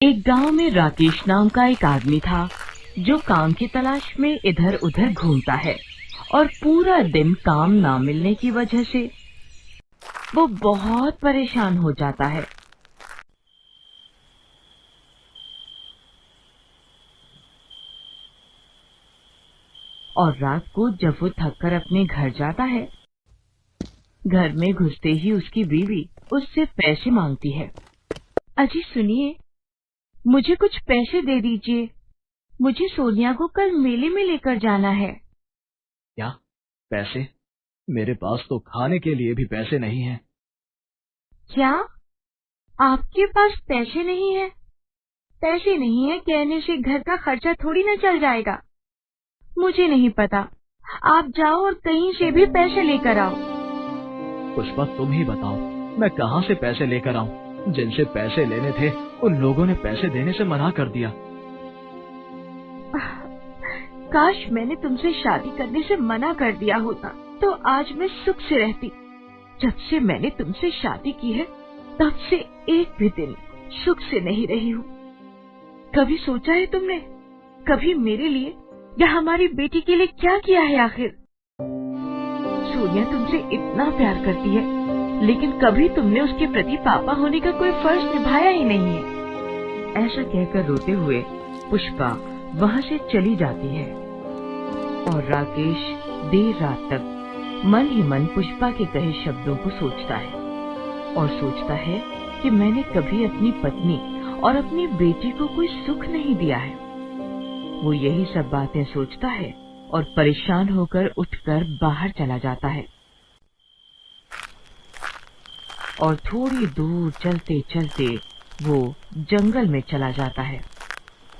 एक गांव में राकेश नाम का एक आदमी था जो काम की तलाश में इधर उधर घूमता है और पूरा दिन काम ना मिलने की वजह से वो बहुत परेशान हो जाता है। और रात को जब वो थककर अपने घर जाता है, घर में घुसते ही उसकी बीवी उससे पैसे मांगती है। अजी सुनिए, मुझे कुछ पैसे दे दीजिए, मुझे सोनिया को कल मेले में लेकर जाना है। क्या पैसे? मेरे पास तो खाने के लिए भी पैसे नहीं हैं। क्या आपके पास पैसे नहीं है? पैसे नहीं है कहने से घर का खर्चा थोड़ी ना चल जाएगा। मुझे नहीं पता, आप जाओ और कहीं से भी पैसे लेकर आओ। पुष्पा, तुम ही बताओ, मैं कहाँ से पैसे लेकर आऊँ? जिनसे पैसे लेने थे उन लोगों ने पैसे देने से मना कर दिया। काश मैंने तुमसे शादी करने से मना कर दिया होता तो आज मैं सुख से रहती। जब से मैंने तुमसे शादी की है तब से एक भी दिन सुख से नहीं रही हूँ। कभी सोचा है तुमने, कभी मेरे लिए या हमारी बेटी के लिए क्या किया है? आखिर सोनिया तुमसे इतना प्यार करती है, लेकिन कभी तुमने उसके प्रति पापा होने का कोई फर्ज निभाया ही नहीं है। ऐसा कहकर रोते हुए पुष्पा वहाँ से चली जाती है और राकेश देर रात तक मन ही मन पुष्पा के कहे शब्दों को सोचता है और सोचता है कि मैंने कभी अपनी पत्नी और अपनी बेटी को कोई सुख नहीं दिया है। वो यही सब बातें सोचता है और परेशान होकर उठकर बाहर चला जाता है और थोड़ी दूर चलते चलते वो जंगल में चला जाता है।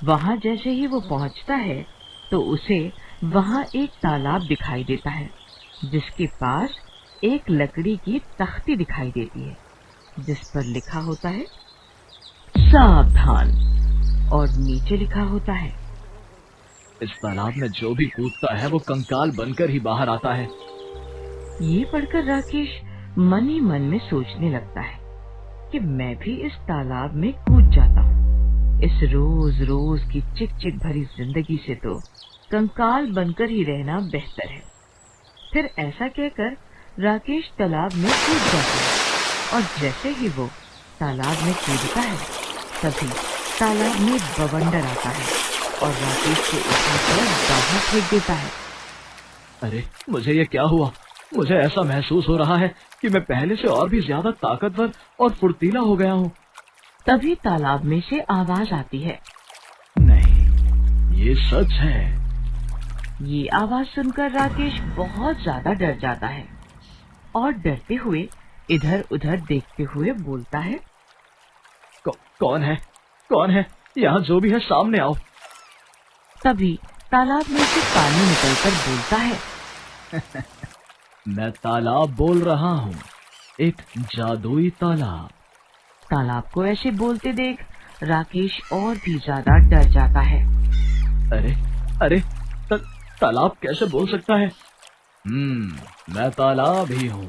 वहाँ जैसे ही वो पहुँचता है तो उसे वहाँ एक तालाब दिखाई देता है, जिसके पास एक लकड़ी की तख्ती दिखाई देती है जिस पर लिखा होता है सावधान, और नीचे लिखा होता है इस तालाब में जो भी कूदता है वो कंकाल बनकर ही बाहर आता है। ये पढ़कर राकेश मन ही मन में सोचने लगता है कि मैं भी इस तालाब में कूद जाता हूँ। इस रोज रोज की चिक चिक भरी जिंदगी से तो कंकाल बनकर ही रहना बेहतर है। फिर ऐसा कहकर राकेश तालाब में कूद जाता है और जैसे ही वो तालाब में कूदता है तभी तालाब में बवंडर आता है और राकेश को उठाकर बाहर फेंक देता है। अरे, मुझे ये क्या हुआ? मुझे ऐसा महसूस हो रहा है कि मैं पहले से और भी ज्यादा ताकतवर और फुर्तीला हो गया हूँ। तभी तालाब में से आवाज आती है। नहीं, ये सच है। ये आवाज सुनकर राकेश बहुत ज्यादा डर जाता है और डरते हुए इधर उधर देखते हुए बोलता है, कौन है? कौन है? यहाँ जो भी है सामने आओ। तभी तालाब में से पानी निकलकर बोलता है मैं तालाब बोल रहा हूँ, एक जादुई तालाब। तालाब को ऐसे बोलते देख राकेश और भी ज्यादा डर जाता है। अरे अरे, तालाब कैसे बोल सकता है? मैं तालाब ही हूँ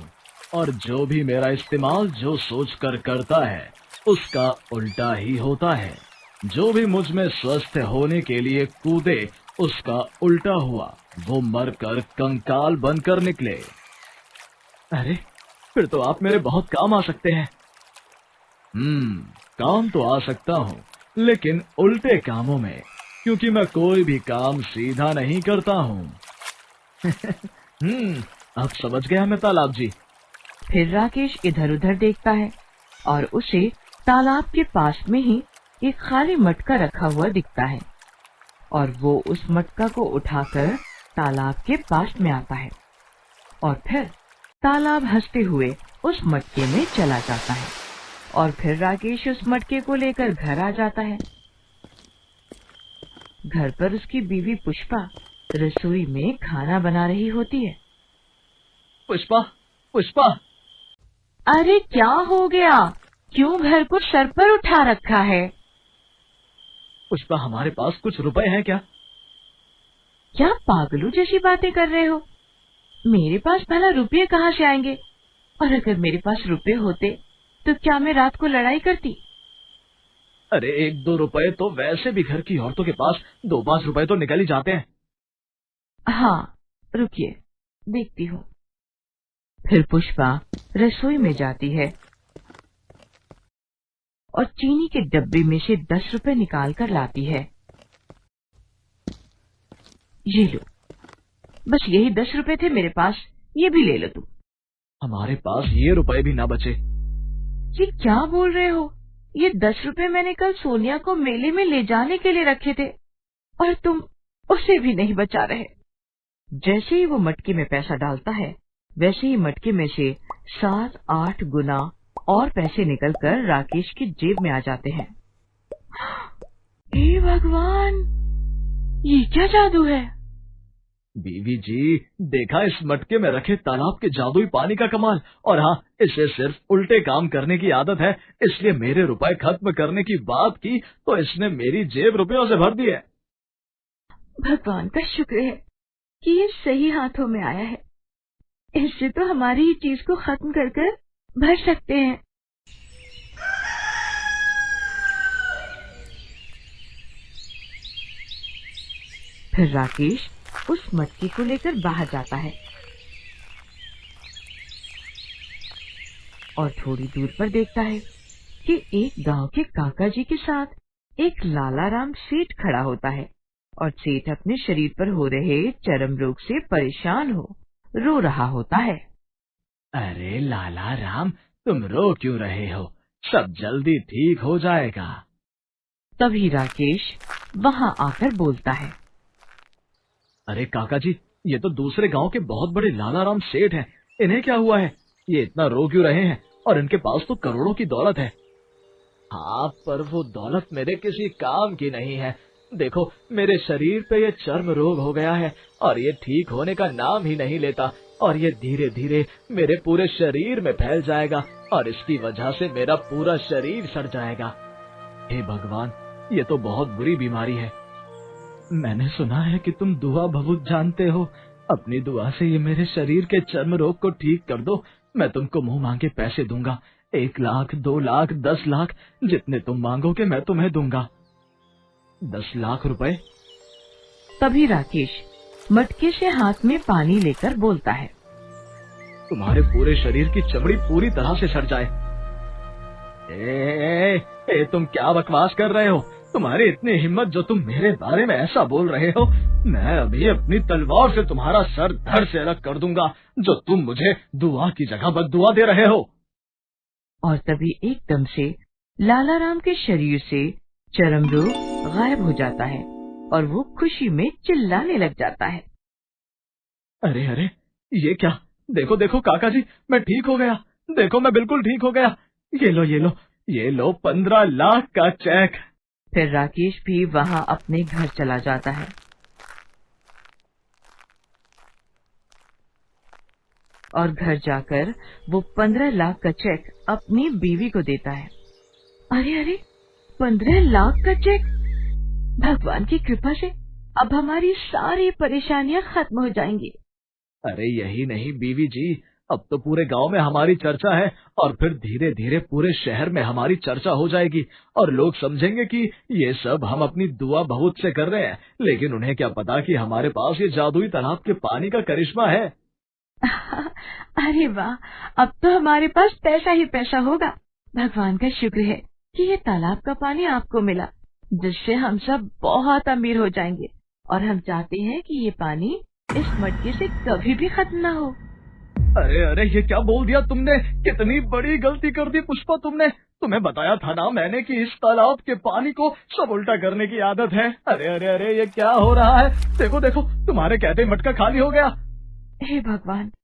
और जो भी मेरा इस्तेमाल जो सोच कर करता है उसका उल्टा ही होता है। जो भी मुझ में स्वस्थ होने के लिए कूदे उसका उल्टा हुआ, वो मरकर कंकाल बनकर निकले। अरे, फिर तो आप मेरे बहुत काम आ सकते हैं। काम तो आ सकता हूँ, लेकिन उल्टे कामों में, क्योंकि मैं कोई भी काम सीधा नहीं करता हूँ। अब समझ गया मैं तालाब जी। फिर राकेश इधर उधर देखता है और उसे तालाब के पास में ही एक खाली मटका रखा हुआ दिखता है और वो उस मटका को उठाकर तालाब के पास में आता है और फिर तालाब हंसते हुए उस मटके में चला जाता है और फिर राकेश उस मटके को लेकर घर आ जाता है। घर पर उसकी बीवी पुष्पा रसोई में खाना बना रही होती है। पुष्पा, पुष्पा! अरे क्या हो गया? क्यों घर को सर पर उठा रखा है? पुष्पा, हमारे पास कुछ रुपए हैं क्या? क्या पागलों जैसी बातें कर रहे हो? मेरे पास भला रुपये कहाँ से आएंगे? और अगर मेरे पास रुपये होते तो क्या मैं रात को लड़ाई करती? अरे 1-2 रुपए तो वैसे भी घर की औरतों के पास 2-5 रुपए तो निकल ही जाते हैं। हाँ, रुकिए, देखती हूँ। फिर पुष्पा रसोई में जाती है और चीनी के डब्बे में से 10 रुपए निकाल कर लाती है। ये लो, बस यही 10 रुपए थे मेरे पास, ये भी ले लो तुम। हमारे पास ये रुपए भी ना बचे। ये क्या बोल रहे हो? ये 10 रुपए मैंने कल सोनिया को मेले में ले जाने के लिए रखे थे और तुम उसे भी नहीं बचा रहे। जैसे ही वो मटके में पैसा डालता है, वैसे ही मटके में से 7-8 गुना और पैसे निकलकर राकेश की जेब में आ जाते हैं। हे भगवान, ये क्या जादू है? बीवी जी, देखा इस मटके में रखे तालाब के जादुई पानी का कमाल। और हाँ, इसे सिर्फ उल्टे काम करने की आदत है, इसलिए मेरे रुपए खत्म करने की बात की तो इसने मेरी जेब रुपयों से भर दी है। भगवान का शुक्र है कि ये सही हाथों में आया है। इससे तो हमारी ही चीज को खत्म कर कर भर सकते हैं। फिर राकेश उस मटके को लेकर बाहर जाता है और थोड़ी दूर पर देखता है कि एक गांव के काका जी के साथ एक लालाराम सेठ खड़ा होता है और सेठ अपने शरीर पर हो रहे चर्म रोग से परेशान हो रो रहा होता है। अरे लालाराम, तुम रो क्यों रहे हो? सब जल्दी ठीक हो जाएगा। तभी राकेश वहां आकर बोलता है। अरे काका जी, ये तो दूसरे गांव के बहुत बड़े लालाराम सेठ हैं। इन्हें क्या हुआ है? ये इतना रो क्यों रहे हैं? और इनके पास तो करोड़ों की दौलत है। हाँ, पर वो दौलत मेरे किसी काम की नहीं है। देखो, मेरे शरीर पे ये चर्म रोग हो गया है और ये ठीक होने का नाम ही नहीं लेता, और ये धीरे धीरे मेरे पूरे शरीर में फैल जाएगा और इसकी वजह से मेरा पूरा शरीर सड़ जाएगा। हे भगवान, ये तो बहुत बुरी बीमारी है। मैंने सुना है कि तुम दुआ बहुत जानते हो। अपनी दुआ से ये मेरे शरीर के चर्म रोग को ठीक कर दो। मैं तुमको मुंह मांगे पैसे दूंगा। 1 लाख, 2 लाख, 10 लाख, जितने तुम मांगोगे मैं तुम्हें दूंगा। 10 लाख रुपए? तभी राकेश मटके से हाथ में पानी लेकर बोलता है। तुम्हारे पूरे शरीर की चमड़ी पूरी तरह से सड़ जाए। तुम क्या बकवास कर रहे हो? तुम्हारी इतनी हिम्मत जो तुम मेरे बारे में ऐसा बोल रहे हो? मैं अभी अपनी तलवार से तुम्हारा सर धड़ से अलग कर दूंगा, जो तुम मुझे दुआ की जगह बद्दुआ दे रहे हो। और तभी एकदम से लालाराम के शरीर से चर्म रोग गायब हो जाता है और वो खुशी में चिल्लाने लग जाता है। अरे अरे, ये क्या? देखो देखो काका जी, मैं ठीक हो गया। देखो, मैं बिल्कुल ठीक हो गया। ये लो ये लो, ये लो 15 लाख का चेक। फिर राकेश भी वहां अपने घर चला जाता है और घर जाकर वो 15 लाख का चेक अपनी बीवी को देता है। अरे अरे, 15 लाख का चेक! भगवान की कृपा से अब हमारी सारी परेशानियां खत्म हो जाएंगी। अरे यही नहीं बीवी जी, अब तो पूरे गांव में हमारी चर्चा है और फिर धीरे धीरे पूरे शहर में हमारी चर्चा हो जाएगी और लोग समझेंगे कि ये सब हम अपनी दुआ बहुत से कर रहे हैं, लेकिन उन्हें क्या पता कि हमारे पास ये जादुई तालाब के पानी का करिश्मा है। अरे वाह, अब तो हमारे पास पैसा ही पैसा होगा। भगवान का शुक्र है कि ये तालाब का पानी आपको मिला, जिससे हम सब बहुत अमीर हो जाएंगे और हम चाहते हैं कि ये पानी इस मटके से कभी भी खत्म ना हो। अरे अरे, ये क्या बोल दिया तुमने? कितनी बड़ी गलती कर दी पुष्पा तुमने। तुम्हें बताया था ना मैंने कि इस तालाब के पानी को सब उल्टा करने की आदत है। अरे अरे अरे, ये क्या हो रहा है? देखो देखो, तुम्हारे कहते मटका खाली हो गया। हे भगवान,